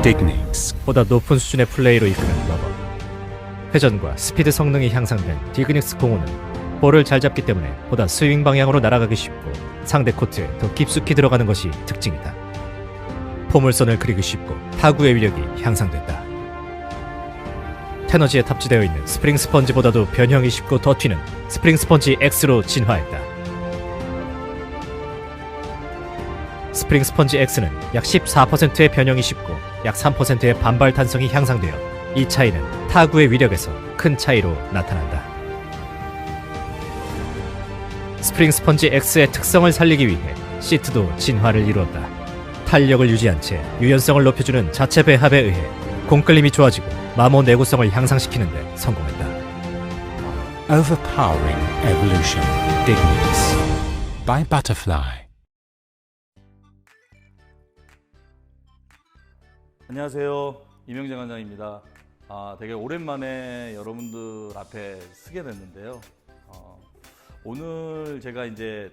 techniques. 보다 높은 수준의 플레이로 이끄는 러버. 회전과 스피드 성능이 향상된 디그닉스 공호는 볼을 잘 잡기 때문에 보다 스윙 방향으로 날아가기 쉽고 상대 코트에 더 깊숙이 들어가는 것이 특징이다. 포물선을 그리기 쉽고 타구의 위력이 향상된다. 테너지에 탑재되어 있는 스프링 스펀지보다도 변형이 쉽고 더 튀는 스프링 스펀지 X로 진화했다. 스프링 스펀지 X는 약 14%의 변형이 쉽고 약 3%의 반발 탄성이 향상되어 이 차이는 타구의 위력에서 큰 차이로 나타난다. 스프링 스펀지 X의 특성을 살리기 위해 시트도 진화를 이루었다. 탄력을 유지한 채 유연성을 높여주는 자체 배합에 의해 공끌림이 좋아지고 마모 내구성을 향상시키는 데 성공했다. Overpowering evolution techniques by Butterfly. 안녕하세요. 이명재 관장입니다. 되게 오랜만에 여러분들 앞에 서게 됐는데요. 오늘 제가 이제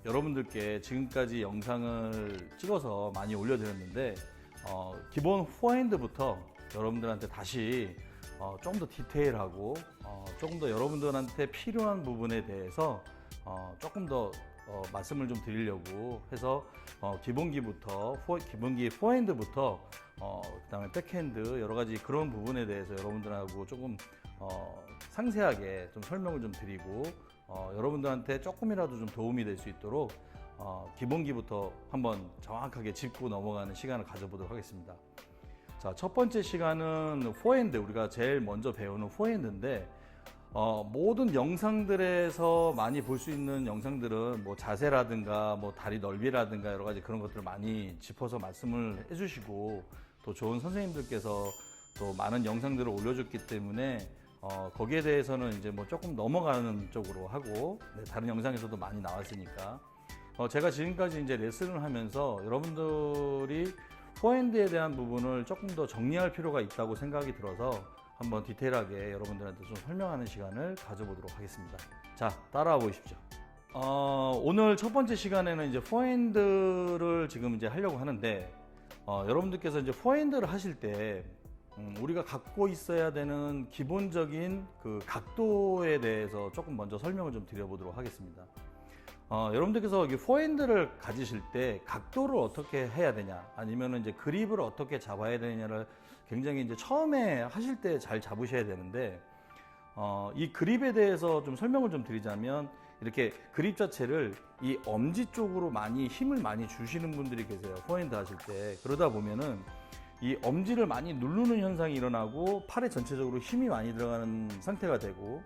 여러분들께 지금까지 영상을 찍어서 많이 올려드렸는데 기본 포핸드부터 여러분들한테 다시 좀 더 디테일하고 조금 더 여러분들한테 필요한 부분에 대해서 조금 더 말씀을 좀 드리려고 해서 기본기부터 기본기 포핸드부터 그다음에 백핸드 여러 가지 그런 부분에 대해서 여러분들하고 조금 상세하게 좀 설명을 좀 드리고 여러분들한테 조금이라도 좀 도움이 될 수 있도록 기본기부터 한번 정확하게 짚고 넘어가는 시간을 가져보도록 하겠습니다. 자, 첫 번째 시간은 포핸드, 우리가 제일 먼저 배우는 포핸드인데 모든 영상들에서 많이 볼 수 있는 영상들은 뭐 자세라든가 뭐 다리 넓이라든가 여러 가지 그런 것들을 많이 짚어서 말씀을 해주시고 또 좋은 선생님들께서 또 많은 영상들을 올려줬기 때문에 거기에 대해서는 이제 뭐 조금 넘어가는 쪽으로 하고 다른 영상에서도 많이 나왔으니까 제가 지금까지 이제 레슨을 하면서 여러분들이 포핸드에 대한 부분을 조금 더 정리할 필요가 있다고 생각이 들어서 한번 디테일하게 여러분들한테 좀 설명하는 시간을 가져보도록 하겠습니다. 자, 따라와 보십시오. 오늘 첫 번째 시간에는 이제 포핸드를 지금 이제 하려고 하는데 여러분들께서 이제 포핸드를 하실 때 우리가 갖고 있어야 되는 기본적인 그 각도에 대해서 조금 먼저 설명을 좀 드려보도록 하겠습니다. 여러분들께서 포핸드를 가지실 때 각도를 어떻게 해야 되냐, 아니면 이제 그립을 어떻게 잡아야 되냐를 굉장히 이제 처음에 하실 때 잘 잡으셔야 되는데, 이 그립에 대해서 좀 설명을 좀 드리자면, 이렇게 그립 자체를 이 엄지 쪽으로 많이 힘을 많이 주시는 분들이 계세요. 포핸드 하실 때. 그러다 보면은 이 엄지를 많이 누르는 현상이 일어나고 팔에 전체적으로 힘이 많이 들어가는 상태가 되고,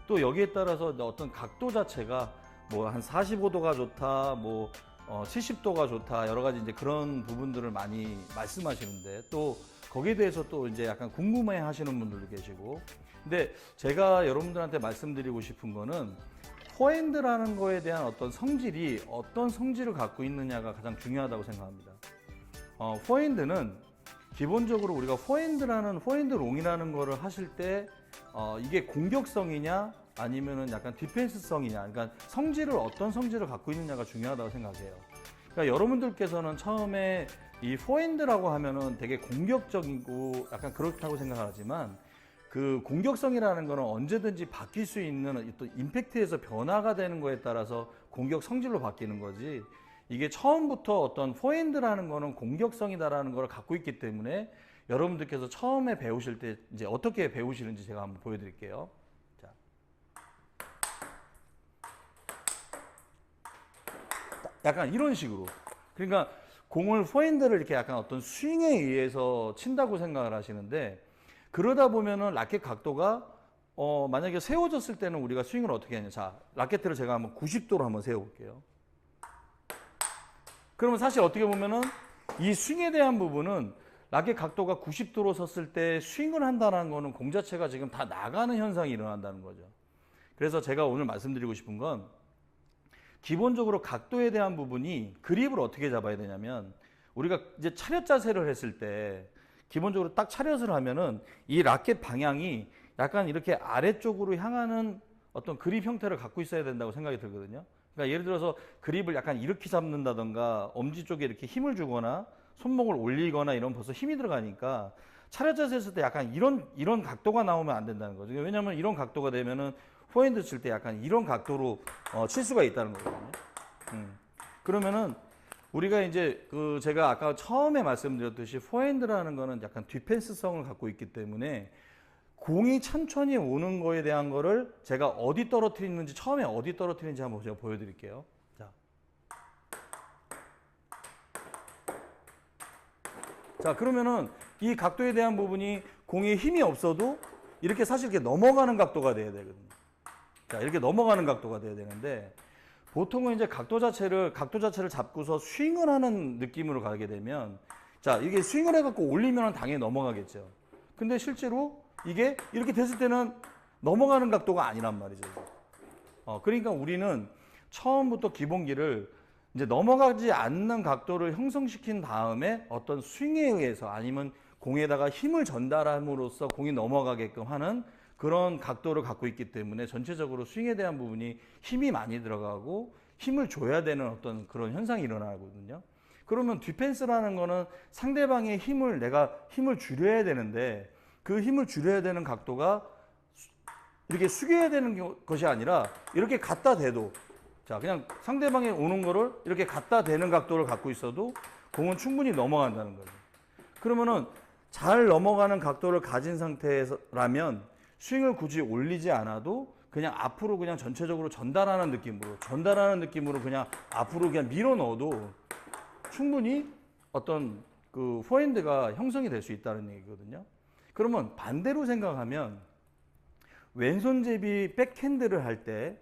또 여기에 따라서 어떤 각도 자체가 뭐 한 45도가 좋다, 뭐 70도가 좋다, 여러 가지 이제 그런 부분들을 많이 말씀하시는데, 또 거기에 대해서 또 이제 약간 궁금해 하시는 분들도 계시고, 근데 제가 여러분들한테 말씀드리고 싶은 거는 포핸드라는 거에 대한 어떤 성질이 어떤 성질을 갖고 있느냐가 가장 중요하다고 생각합니다. 포핸드는 기본적으로 우리가 포핸드롱이라는 거를 하실 때 이게 공격성이냐 아니면은 약간 디펜스성이냐, 그러니까 어떤 성질을 갖고 있느냐가 중요하다고 생각해요. 그러니까 여러분들께서는 처음에 이 포핸드라고 하면은 되게 공격적이고 약간 그렇다고 생각하지만, 그 공격성이라는 거는 언제든지 바뀔 수 있는 또 임팩트에서 변화가 되는 거에 따라서 공격 성질로 바뀌는 거지, 이게 처음부터 어떤 포핸드라는 거는 공격성이다라는 걸 갖고 있기 때문에 여러분들께서 처음에 배우실 때 이제 어떻게 배우시는지 제가 한번 보여드릴게요. 자, 약간 이런 식으로, 그러니까 공을 포핸드를 이렇게 약간 어떤 스윙에 의해서 친다고 생각을 하시는데, 그러다 보면은 라켓 각도가 만약에 세워졌을 때는 우리가 스윙을 어떻게 하냐. 자, 라켓을 제가 한번 90도로 한번 세워볼게요. 그러면 사실 어떻게 보면은 이 스윙에 대한 부분은 라켓 각도가 90도로 섰을 때 스윙을 한다는 거는 공 자체가 지금 다 나가는 현상이 일어난다는 거죠. 그래서 제가 오늘 말씀드리고 싶은 건, 기본적으로 각도에 대한 부분이 그립을 어떻게 잡아야 되냐면, 우리가 이제 차렷 자세를 했을 때 기본적으로 딱 차렷을 하면은 이 라켓 방향이 약간 이렇게 아래쪽으로 향하는 어떤 그립 형태를 갖고 있어야 된다고 생각이 들거든요. 그러니까 예를 들어서 그립을 약간 이렇게 잡는다던가 엄지 쪽에 이렇게 힘을 주거나 손목을 올리거나 이런 벌써 힘이 들어가니까 차렷 자세 했을 때 약간 이런 각도가 나오면 안 된다는 거죠. 왜냐하면 이런 각도가 되면은 포핸드 칠 때 약간 이런 각도로 칠 수가 있다는 거거든요. 그러면은 우리가 이제 그 제가 아까 처음에 말씀드렸듯이 포핸드라는 거는 약간 디펜스성을 갖고 있기 때문에 공이 천천히 오는 거에 대한 거를 제가 어디 떨어뜨리는지 처음에 어디 떨어뜨리는지 한번 제가 보여드릴게요. 자 그러면은 이 각도에 대한 부분이 공에 힘이 없어도 이렇게 사실 이렇게 넘어가는 각도가 돼야 되거든요. 자 이렇게 넘어가는 각도가 돼야 되는데 보통은 이제 각도 자체를 잡고서 스윙을 하는 느낌으로 가게 되면 자 이게 스윙을 해갖고 올리면 당연히 넘어가겠죠. 근데 실제로 이게 이렇게 됐을 때는 넘어가는 각도가 아니란 말이죠. 그러니까 우리는 처음부터 기본기를 이제 넘어가지 않는 각도를 형성시킨 다음에 어떤 스윙에 의해서 아니면 공에다가 힘을 전달함으로써 공이 넘어가게끔 하는 그런 각도를 갖고 있기 때문에 전체적으로 스윙에 대한 부분이 힘이 많이 들어가고 힘을 줘야 되는 어떤 그런 현상이 일어나거든요. 그러면 디펜스라는 거는 상대방의 힘을 내가 힘을 줄여야 되는데 그 힘을 줄여야 되는 각도가 이렇게 숙여야 되는 것이 아니라 이렇게 갖다 대도 자 그냥 상대방이 오는 거를 이렇게 갖다 대는 각도를 갖고 있어도 공은 충분히 넘어간다는 거죠. 그러면은 잘 넘어가는 각도를 가진 상태라면 스윙을 굳이 올리지 않아도 그냥 앞으로 그냥 전체적으로 전달하는 느낌으로 그냥 앞으로 그냥 밀어 넣어도 충분히 어떤 그 포핸드가 형성이 될 수 있다는 얘기거든요. 그러면 반대로 생각하면 왼손잡이 백핸드를 할 때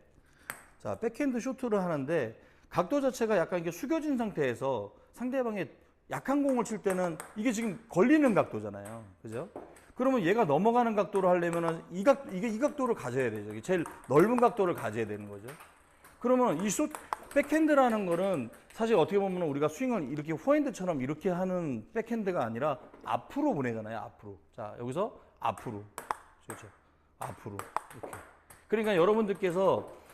자, 백핸드 쇼트를 하는데 각도 자체가 약간 이게 숙여진 상태에서 상대방의 약한 공을 칠 때는 이게 지금 걸리는 각도잖아요. 그죠? 그러면 얘가 넘어가는 각도로 하려면은 이 각도를 가져야 되죠. 제일 넓은 각도를 가져야 되는 거죠. 그러면 이 백핸드라는 거는 사실 어떻게 보면 우리가 스윙을 이렇게 포핸드처럼 이렇게 하는 백핸드가 아니라 앞으로 보내잖아요. 앞으로. 자, 여기서 앞으로. 그렇죠. 앞으로. 이렇게. 그러니까 여러분들께서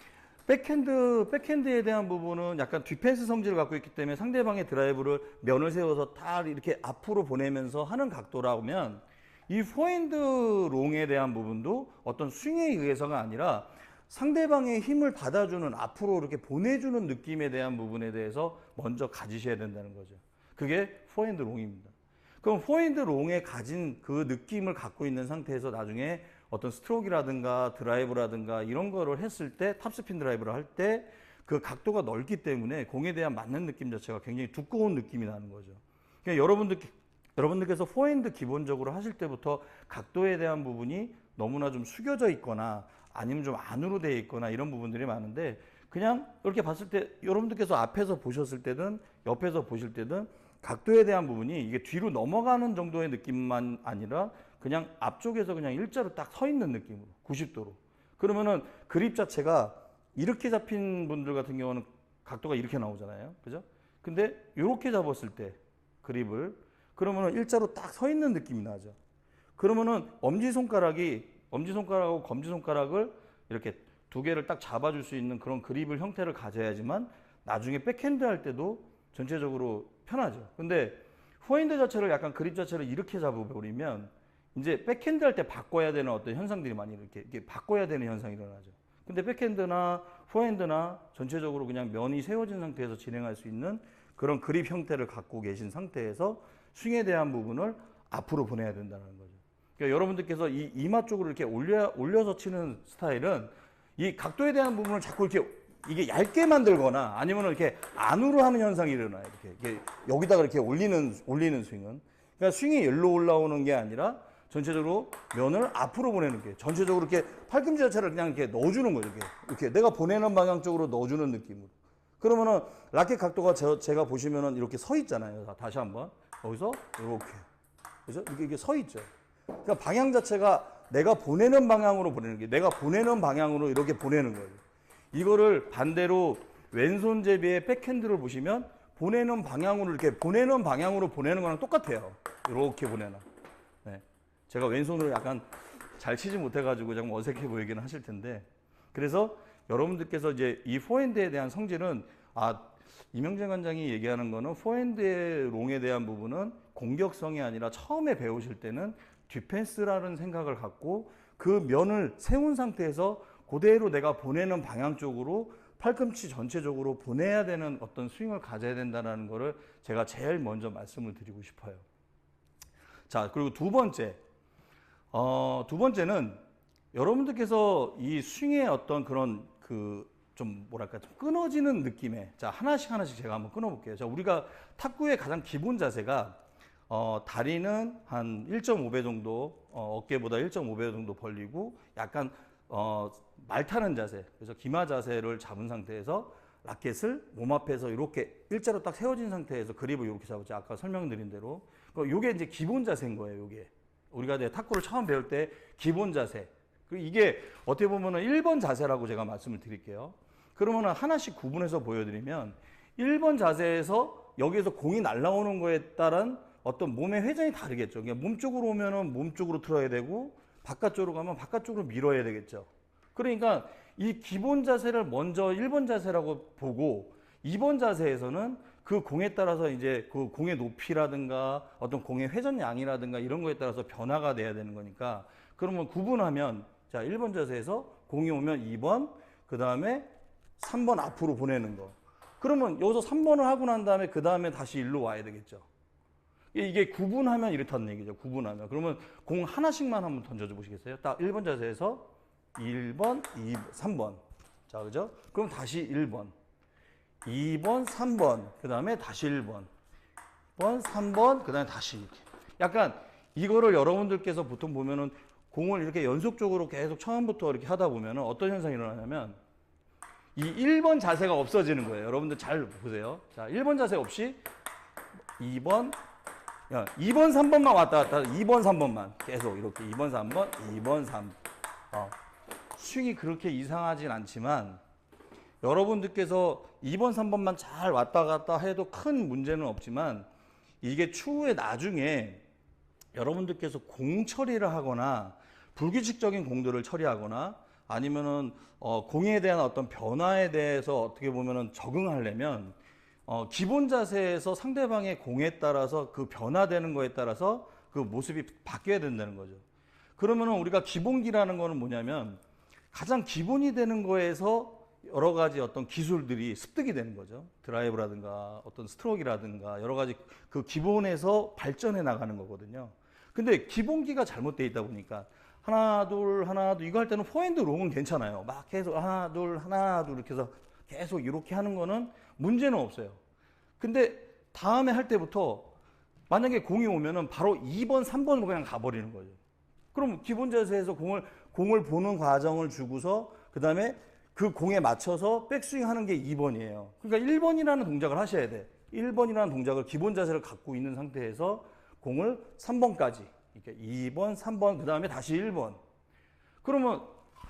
백핸드에 대한 부분은 약간 디펜스 성질을 갖고 있기 때문에 상대방의 드라이브를 면을 세워서 딱 이렇게 앞으로 보내면서 하는 각도라면 이 포핸드 롱에 대한 부분도 어떤 스윙에 의해서가 아니라 상대방의 힘을 받아주는 앞으로 이렇게 보내주는 느낌에 대한 부분에 대해서 먼저 가지셔야 된다는 거죠. 그게 포핸드 롱입니다. 그럼 포핸드 롱에 가진 그 느낌을 갖고 있는 상태에서 나중에 어떤 스트로크라든가 드라이브라든가 이런 거를 했을 때 탑스핀 드라이브를 할 때 그 각도가 넓기 때문에 공에 대한 맞는 느낌 자체가 굉장히 두꺼운 느낌이 나는 거죠. 그러니까 여러분들께서 포핸드 기본적으로 하실 때부터 각도에 대한 부분이 너무나 좀 숙여져 있거나 아니면 좀 안으로 되어 있거나 이런 부분들이 많은데 그냥 이렇게 봤을 때 여러분들께서 앞에서 보셨을 때든 옆에서 보실 때든 각도에 대한 부분이 이게 뒤로 넘어가는 정도의 느낌만 아니라 그냥 앞쪽에서 그냥 일자로 딱 서 있는 느낌으로 90도로 그러면은 그립 자체가 이렇게 잡힌 분들 같은 경우는 각도가 이렇게 나오잖아요. 그죠? 근데 이렇게 잡았을 때 그립을 그러면은 일자로 딱 서 있는 느낌이 나죠. 그러면은 엄지손가락하고 검지손가락을 이렇게 두 개를 딱 잡아줄 수 있는 그런 그립을 형태를 가져야지만 나중에 백핸드 할 때도 전체적으로 편하죠. 근데 포핸드 자체를 약간 그립 자체를 이렇게 잡아버리면 이제 백핸드 할 때 바꿔야 되는 어떤 현상들이 많이 이렇게 바꿔야 되는 현상이 일어나죠. 근데 백핸드나 포핸드나 전체적으로 그냥 면이 세워진 상태에서 진행할 수 있는 그런 그립 형태를 갖고 계신 상태에서 스윙에 대한 부분을 앞으로 보내야 된다는 거죠. 그러니까 여러분들께서 이 이마 쪽으로 이렇게 올려서 치는 스타일은 이 각도에 대한 부분을 자꾸 이렇게 이게 얇게 만들거나 아니면 이렇게 안으로 하는 현상이 일어나요. 이렇게 여기다가 이렇게 올리는 스윙은. 그러니까 스윙이 열로 올라오는 게 아니라 전체적으로 면을 앞으로 보내는 게 전체적으로 이렇게 팔꿈치 자체를 그냥 이렇게 넣어주는 거죠. 이렇게 내가 보내는 방향 쪽으로 넣어주는 느낌으로. 그러면은 라켓 각도가 제가 보시면은 이렇게 서 있잖아요. 다시 한번 여기서 이렇게 그죠? 이게 서 있죠. 그러니까 방향 자체가 내가 보내는 방향으로 보내는 게 내가 보내는 방향으로 이렇게 보내는 거예요. 이거를 반대로 왼손잡이의 백핸드를 보시면 보내는 방향으로 이렇게 보내는 거랑 똑같아요. 이렇게 보내나. 네. 제가 왼손으로 약간 잘 치지 못해가지고 좀 어색해 보이기는 하실 텐데 그래서 여러분들께서 이제 이 포핸드에 대한 성질은 이명재 관장이 얘기하는 거는 포핸드의 롱에 대한 부분은 공격성이 아니라 처음에 배우실 때는 디펜스라는 생각을 갖고 그 면을 세운 상태에서 그대로 내가 보내는 방향 쪽으로 팔꿈치 전체적으로 보내야 되는 어떤 스윙을 가져야 된다는 거를 제가 제일 먼저 말씀을 드리고 싶어요. 자, 그리고 두 번째는 여러분들께서 이 스윙의 어떤 그런 좀 뭐랄까 좀 끊어지는 느낌의, 자, 하나씩 제가 한번 끊어볼게요. 자, 우리가 탁구의 가장 기본 자세가 다리는 한 1.5배 정도, 어깨보다 1.5배 정도 벌리고 약간 말 타는 자세, 그래서 기마 자세를 잡은 상태에서 라켓을 몸 앞에서 이렇게 일자로 딱 세워진 상태에서 그립을 이렇게 잡았죠. 아까 설명드린 대로. 요게 이제 기본 자세인 거예요. 요게 우리가 탁구를 처음 배울 때 기본 자세. 이게 어떻게 보면은 1번 자세라고 제가 말씀을 드릴게요. 그러면은 하나씩 구분해서 보여드리면 1번 자세에서 여기에서 공이 날아오는 거에 따른 어떤 몸의 회전이 다르겠죠. 그러니까 몸 쪽으로 오면은 몸 쪽으로 틀어야 되고 바깥쪽으로 가면 바깥쪽으로 밀어야 되겠죠. 그러니까 이 기본 자세를 먼저 1번 자세라고 보고 2번 자세에서는 그 공에 따라서 이제 그 공의 높이라든가 어떤 공의 회전량이라든가 이런 거에 따라서 변화가 돼야 되는 거니까 그러면 구분하면 자 1번 자세에서 공이 오면 2번 그 다음에 3번 앞으로 보내는 거. 그러면 여기서 3번을 하고 난 다음에 그 다음에 다시 일로 와야 되겠죠. 이게 구분하면 이렇다는 얘기죠. 구분하면. 그러면 공 하나씩만 한번 던져줘 보시겠어요? 딱 1번 자세에서 1번, 2번, 3번. 자, 그죠? 그럼 다시 1번. 2번, 3번. 그 다음에 다시 1번. 1번, 3번. 그 다음에 다시 이렇게. 약간 이거를 여러분들께서 보통 보면은 공을 이렇게 연속적으로 계속 처음부터 이렇게 하다 보면은 어떤 현상이 일어나냐면 이 1번 자세가 없어지는 거예요. 여러분들 잘 보세요. 자, 1번 자세 없이 2번, 2번, 3번만 왔다 갔다 2번, 3번만 계속 이렇게 2번, 3번, 2번, 3. 스윙이 그렇게 이상하진 않지만 여러분들께서 2번, 3번만 잘 왔다 갔다 해도 큰 문제는 없지만 이게 추후에 나중에 여러분들께서 공 처리를 하거나 불규칙적인 공들을 처리하거나 아니면은 공에 대한 어떤 변화에 대해서 어떻게 보면은 적응하려면 기본 자세에서 상대방의 공에 따라서 그 변화되는 거에 따라서 그 모습이 바뀌어야 된다는 거죠. 그러면은 우리가 기본기라는 거는 뭐냐면 가장 기본이 되는 거에서 여러 가지 어떤 기술들이 습득이 되는 거죠. 드라이브라든가 어떤 스트로크라든가 여러 가지 그 기본에서 발전해 나가는 거거든요. 근데 기본기가 잘못되어 있다 보니까 하나 둘 이거 할 때는 포핸드 롱은 괜찮아요. 막 계속 하나 둘 이렇게 해서 계속 이렇게 하는 거는 문제는 없어요. 근데 다음에 할 때부터 만약에 공이 오면은 바로 2번, 3번으로 그냥 가버리는 거죠. 그럼 기본 자세에서 공을 보는 과정을 주고서 그 다음에 그 공에 맞춰서 백스윙 하는 게 2번이에요. 그러니까 1번이라는 동작을 하셔야 돼. 1번이라는 동작을 기본 자세를 갖고 있는 상태에서 공을 3번까지 이렇게 2번, 3번, 그 다음에 다시 1번. 그러면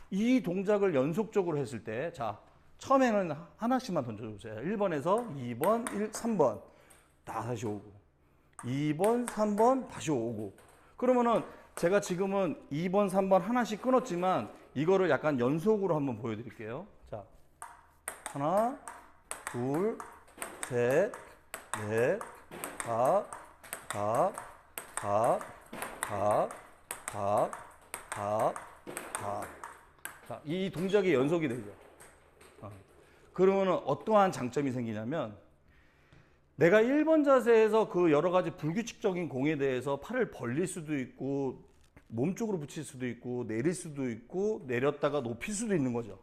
이 동작을 연속적으로 했을 때, 자, 처음에는 하나씩만 던져주세요. 1번에서 2번, 3번. 다시 오고. 2번, 3번, 다시 오고. 그러면은 제가 지금은 2번, 3번 하나씩 끊었지만 이거를 약간 연속으로 한번 보여드릴게요. 자, 하나, 둘, 셋, 넷, 다. 자, 이 동작이 연속이 되죠. 그러면은 어떠한 장점이 생기냐면 내가 1번 자세에서 그 여러 가지 불규칙적인 공에 대해서 팔을 벌릴 수도 있고 몸 쪽으로 붙일 수도 있고 내릴 수도 있고 내렸다가 높일 수도 있는 거죠.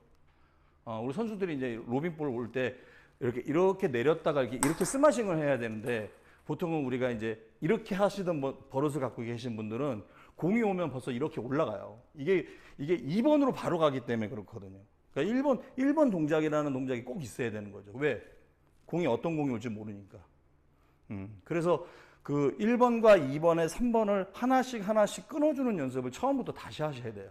우리 선수들이 이제 로빙볼 올 때 이렇게 내렸다가 이렇게 스마싱을 해야 되는데 보통은 우리가 이제 이렇게 하시던 버릇을 갖고 계신 분들은 공이 오면 벌써 이렇게 올라가요. 이게 2번으로 바로 가기 때문에 그렇거든요. 그러니까 1번 동작이라는 동작이 꼭 있어야 되는 거죠. 왜? 공이 어떤 공이 올지 모르니까. 그래서 그 1번과 2번에 3번을 하나씩 끊어주는 연습을 처음부터 다시 하셔야 돼요.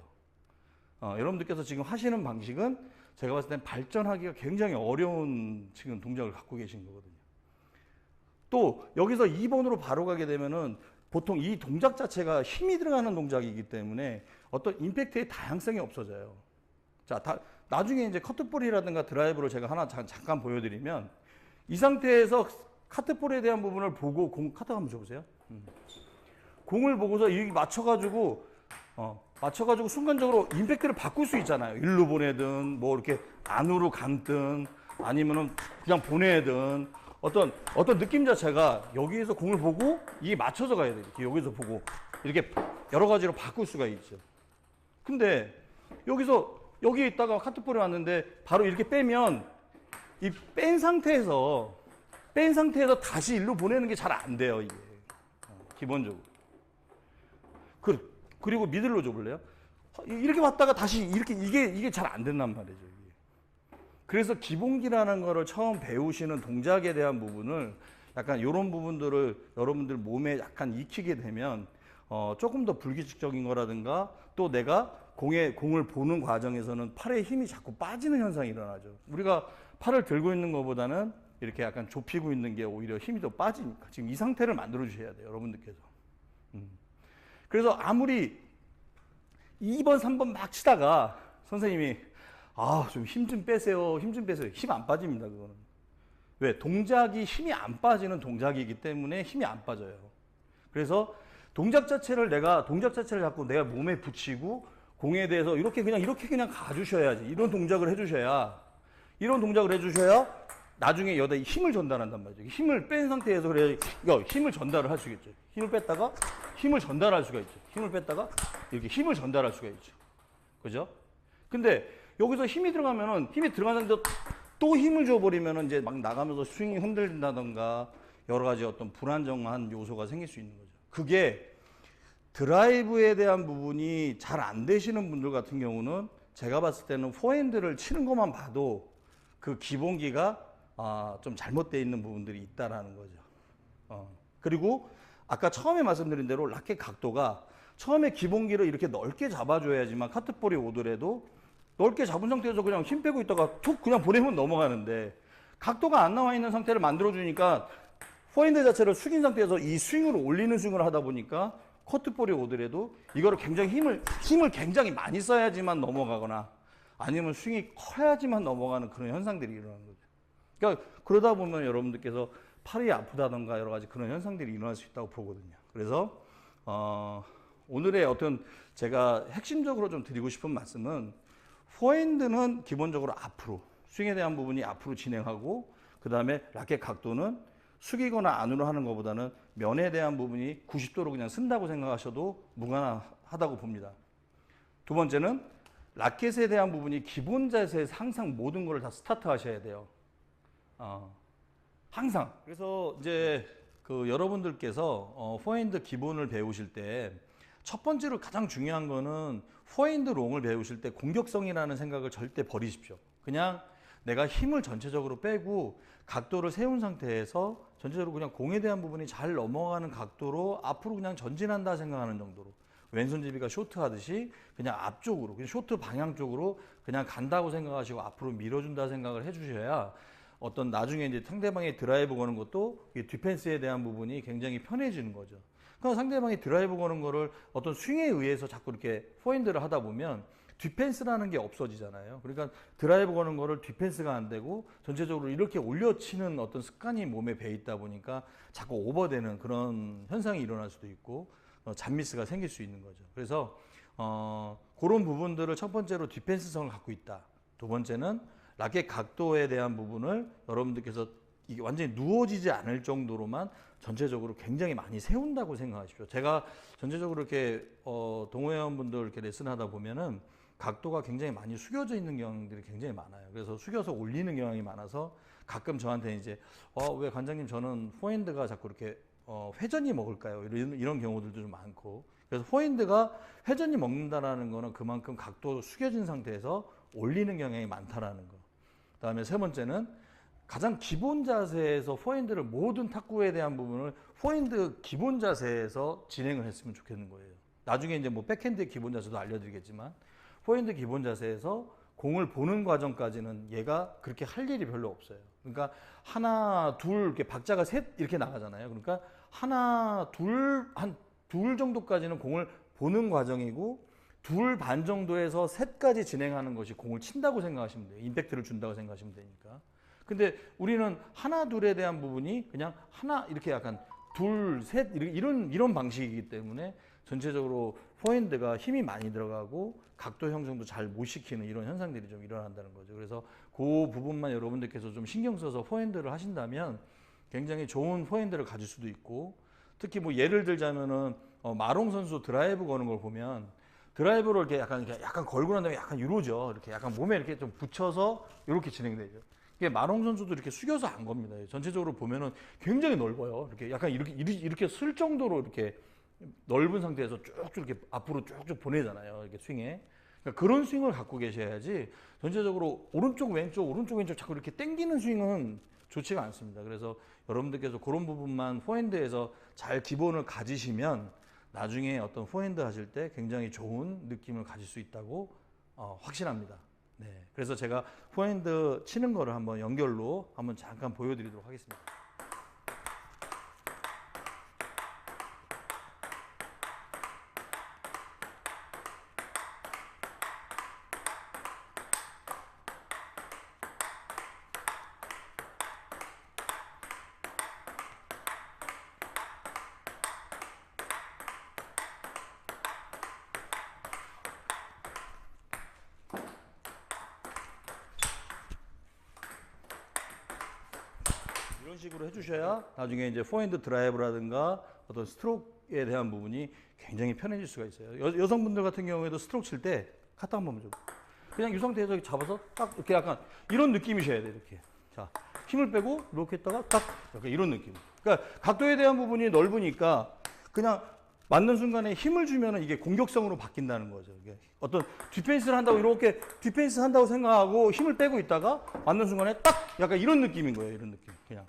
여러분들께서 지금 하시는 방식은 제가 봤을 땐 발전하기가 굉장히 어려운 지금 동작을 갖고 계신 거거든요. 또 여기서 2번으로 바로 가게 되면은 보통 이 동작 자체가 힘이 들어가는 동작이기 때문에 어떤 임팩트의 다양성이 없어져요. 자, 나중에 이제 커트볼이라든가 드라이브로 제가 하나 잠깐 보여드리면 이 상태에서 카트볼에 대한 부분을 보고 카트 한번 줘보세요. 공을 보고서 이 맞춰가지고 순간적으로 임팩트를 바꿀 수 있잖아요. 일로 보내든 뭐 이렇게 안으로 감든 아니면은 그냥 보내든 어떤 느낌 자체가 여기에서 공을 보고 이게 맞춰서 가야 돼요. 이렇게 여기서 보고 이렇게 여러 가지로 바꿀 수가 있죠. 근데 여기 있다가 카트볼이 왔는데 바로 이렇게 빼면 이 뺀 상태에서 다시 일로 보내는 게 잘 안 돼요, 이게. 기본적으로. 그리고 미들로 줘볼래요? 이렇게 왔다가 다시 이게 잘 안 된단 말이죠. 이게. 그래서 기본기라는 거를 처음 배우시는 동작에 대한 부분을 약간 이런 부분들을 여러분들 몸에 약간 익히게 되면 조금 더 불규칙적인 거라든가 또 내가 공을 보는 과정에서는 팔에 힘이 자꾸 빠지는 현상이 일어나죠. 우리가 팔을 들고 있는 것보다는 이렇게 약간 좁히고 있는 게 오히려 힘이 더 빠지니까 지금 이 상태를 만들어 주셔야 돼요, 여러분들께서. 그래서 아무리 2번, 3번 막 치다가 선생님이 좀 힘 좀 빼세요. 힘 안 빠집니다, 그거는. 왜? 동작이 힘이 안 빠지는 동작이기 때문에 힘이 안 빠져요. 그래서 동작 자체를 자꾸 내가 몸에 붙이고 공에 대해서 이렇게 그냥 가주셔야지. 이런 동작을 해주셔야 나중에 여기다 힘을 전달한단 말이죠. 힘을 뺀 상태에서 그래야 힘을 전달을 할 수 있겠죠. 힘을 뺐다가 힘을 전달할 수가 있죠. 힘을 뺐다가 이렇게 힘을 전달할 수가 있죠. 그죠? 근데 여기서 힘이 들어간 상태에서 또 힘을 줘버리면은 이제 막 나가면서 스윙이 흔들린다던가 여러 가지 어떤 불안정한 요소가 생길 수 있는 거죠. 그게 드라이브에 대한 부분이 잘 안 되시는 분들 같은 경우는 제가 봤을 때는 포핸드를 치는 것만 봐도 그 기본기가 좀 잘못되어 있는 부분들이 있다라는 거죠. 그리고 아까 처음에 말씀드린 대로 라켓 각도가 처음에 기본기를 이렇게 넓게 잡아줘야지만 카트볼이 오더라도 넓게 잡은 상태에서 그냥 힘 빼고 있다가 툭 그냥 보내면 넘어가는데 각도가 안 나와 있는 상태를 만들어주니까 포핸드 자체를 숙인 상태에서 이 스윙을 올리는 스윙을 하다 보니까 커트볼이 오더라도 이거를 굉장히 힘을 굉장히 많이 써야지만 넘어가거나 아니면 스윙이 커야지만 넘어가는 그런 현상들이 일어나는 거죠. 그러니까 그러다 보면 여러분들께서 팔이 아프다던가 여러 가지 그런 현상들이 일어날 수 있다고 보거든요. 그래서 오늘의 어떤 제가 핵심적으로 좀 드리고 싶은 말씀은 포핸드는 기본적으로 앞으로 스윙에 대한 부분이 앞으로 진행하고 그 다음에 라켓 각도는 숙이거나 안으로 하는 것보다는 면에 대한 부분이 90도로 그냥 쓴다고 생각하셔도 무관하다고 봅니다. 두 번째는 라켓에 대한 부분이 기본 자세에서 항상 모든 걸 다 스타트 하셔야 돼요. 항상. 그래서 이제 여러분들께서 포핸드 기본을 배우실 때 첫 번째로 가장 중요한 거는 포핸드 롱을 배우실 때 공격성이라는 생각을 절대 버리십시오. 그냥 내가 힘을 전체적으로 빼고 각도를 세운 상태에서 전체적으로 그냥 공에 대한 부분이 잘 넘어가는 각도로 앞으로 그냥 전진한다 생각하는 정도로 왼손잡이가 쇼트 하듯이 그냥 앞쪽으로 그냥 쇼트 방향 쪽으로 그냥 간다고 생각하시고 앞으로 밀어준다 생각을 해주셔야 어떤 나중에 이제 상대방의 드라이브 거는 것도 디펜스에 대한 부분이 굉장히 편해지는 거죠. 그러니까 상대방이 드라이브 거는 거를 어떤 스윙에 의해서 자꾸 이렇게 포핸드를 하다 보면 디펜스라는 게 없어지잖아요. 그러니까 드라이브 거는 거를 디펜스가 안 되고 전체적으로 이렇게 올려치는 어떤 습관이 몸에 배 있다 보니까 자꾸 오버되는 그런 현상이 일어날 수도 있고 잡미스가 생길 수 있는 거죠. 그래서 그런 부분들을 첫 번째로 디펜스성을 갖고 있다. 두 번째는 라켓 각도에 대한 부분을 여러분들께서 이게 완전히 누워지지 않을 정도로만 전체적으로 굉장히 많이 세운다고 생각하십시오. 제가 전체적으로 이렇게 동호회원분들 이렇게 레슨하다 보면은 각도가 굉장히 많이 숙여져 있는 경향들이 굉장히 많아요. 그래서 숙여서 올리는 경향이 많아서 가끔 저한테 이제 왜 관장님 저는 포핸드가 자꾸 이렇게 회전이 먹을까요? 이런 경우들도 좀 많고. 그래서 포핸드가 회전이 먹는다라는 거는 그만큼 각도 숙여진 상태에서 올리는 경향이 많다라는 거. 그다음에 세 번째는 가장 기본 자세에서 포핸드를 모든 탁구에 대한 부분을 포핸드 기본 자세에서 진행을 했으면 좋겠는 거예요. 나중에 이제 뭐 백핸드의 기본 자세도 알려드리겠지만 포핸드 기본 자세에서 공을 보는 과정까지는 얘가 그렇게 할 일이 별로 없어요. 그러니까 하나, 둘 이렇게 박자가 셋 이렇게 나가잖아요. 그러니까 하나, 둘, 한 둘 정도까지는 공을 보는 과정이고 둘 반 정도에서 셋까지 진행하는 것이 공을 친다고 생각하시면 돼요. 임팩트를 준다고 생각하시면 되니까. 근데 우리는 하나 둘에 대한 부분이 그냥 하나 이렇게 약간 둘, 셋 이런 방식이기 때문에 전체적으로 포핸드가 힘이 많이 들어가고 각도 형성도 잘 못 시키는 이런 현상들이 좀 일어난다는 거죠. 그래서 그 부분만 여러분들께서 좀 신경 써서 포핸드를 하신다면 굉장히 좋은 포핸드를 가질 수도 있고, 특히 뭐 예를 들자면은 마롱 선수 드라이브 거는 걸 보면 드라이브를 이렇게 약간 걸고 난 다음에 약간 이러죠. 이렇게 약간 몸에 이렇게 좀 붙여서 이렇게 진행되죠. 이게 마롱 선수도 이렇게 숙여서 안 겁니다. 전체적으로 보면은 굉장히 넓어요. 이렇게 약간 이렇게 쓸 정도로 이렇게 넓은 상태에서 쭉쭉 이렇게 앞으로 쭉쭉 보내잖아요. 이렇게 스윙에. 그러니까 그런 스윙을 갖고 계셔야지 전체적으로 오른쪽 왼쪽 자꾸 이렇게 당기는 스윙은 좋지가 않습니다. 그래서 여러분들께서 그런 부분만 포핸드에서 잘 기본을 가지시면 나중에 어떤 포핸드 하실 때 굉장히 좋은 느낌을 가질 수 있다고 확신합니다. 네, 그래서 제가 포핸드 치는 거를 한번 연결로 한번 잠깐 보여드리도록 하겠습니다. 이런 식으로 해주셔야 나중에 이제 포핸드 드라이브라든가 어떤 스트로크에 대한 부분이 굉장히 편해질 수가 있어요. 여성분들 같은 경우에도 스트로크 칠 때 카타 한번 좀 그냥 이 상태에서 잡아서 딱 이렇게 약간 이런 느낌이셔야 돼요. 이렇게 자 힘을 빼고 이렇게 했다가 딱 약간 이런 느낌. 그러니까 각도에 대한 부분이 넓으니까 그냥 맞는 순간에 힘을 주면은 이게 공격성으로 바뀐다는 거죠. 이게 어떤 디펜스를 한다고 이렇게 디펜스 한다고 생각하고 힘을 빼고 있다가 맞는 순간에 딱 약간 이런 느낌인 거예요. 이런 느낌. 그냥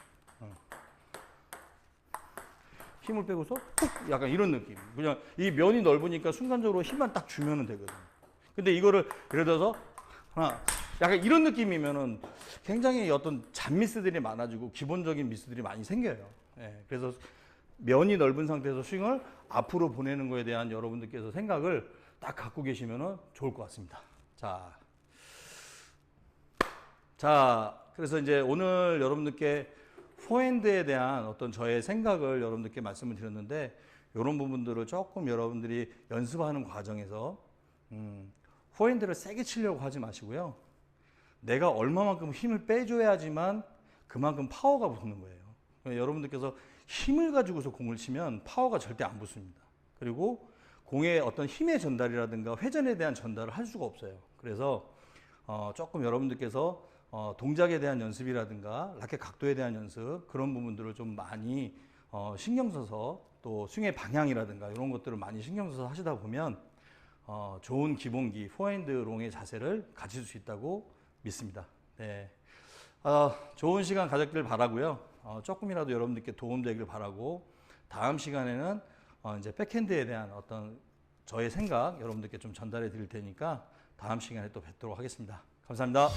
힘을 빼고서 툭 약간 이런 느낌. 그냥 이 면이 넓으니까 순간적으로 힘만 딱 주면은 되거든요. 근데 이거를 예를 들어서 하나 약간 이런 느낌이면은 굉장히 어떤 잔미스들이 많아지고 기본적인 미스들이 많이 생겨요. 예, 그래서 면이 넓은 상태에서 스윙을 앞으로 보내는 거에 대한 여러분들께서 생각을 딱 갖고 계시면 좋을 것 같습니다. 자, 그래서 이제 오늘 여러분들께 포핸드에 대한 어떤 저의 생각을 여러분들께 말씀을 드렸는데, 이런 부분들을 조금 여러분들이 연습하는 과정에서 포핸드를 세게 치려고 하지 마시고요. 내가 얼마만큼 힘을 빼줘야지만 그만큼 파워가 붙는 거예요. 여러분들께서 힘을 가지고서 공을 치면 파워가 절대 안 붙습니다. 그리고 공의 어떤 힘의 전달이라든가 회전에 대한 전달을 할 수가 없어요. 그래서 조금 여러분들께서 동작에 대한 연습이라든가 라켓 각도에 대한 연습, 그런 부분들을 좀 많이 신경 써서, 또 스윙의 방향이라든가 이런 것들을 많이 신경 써서 하시다 보면 좋은 기본기 포핸드 롱의 자세를 가질 수 있다고 믿습니다. 네. 좋은 시간 가졌길 바라고요. 조금이라도 여러분들께 도움되길 바라고, 다음 시간에는 이제 백핸드에 대한 어떤 저의 생각 여러분들께 좀 전달해 드릴 테니까 다음 시간에 또 뵙도록 하겠습니다. 감사합니다.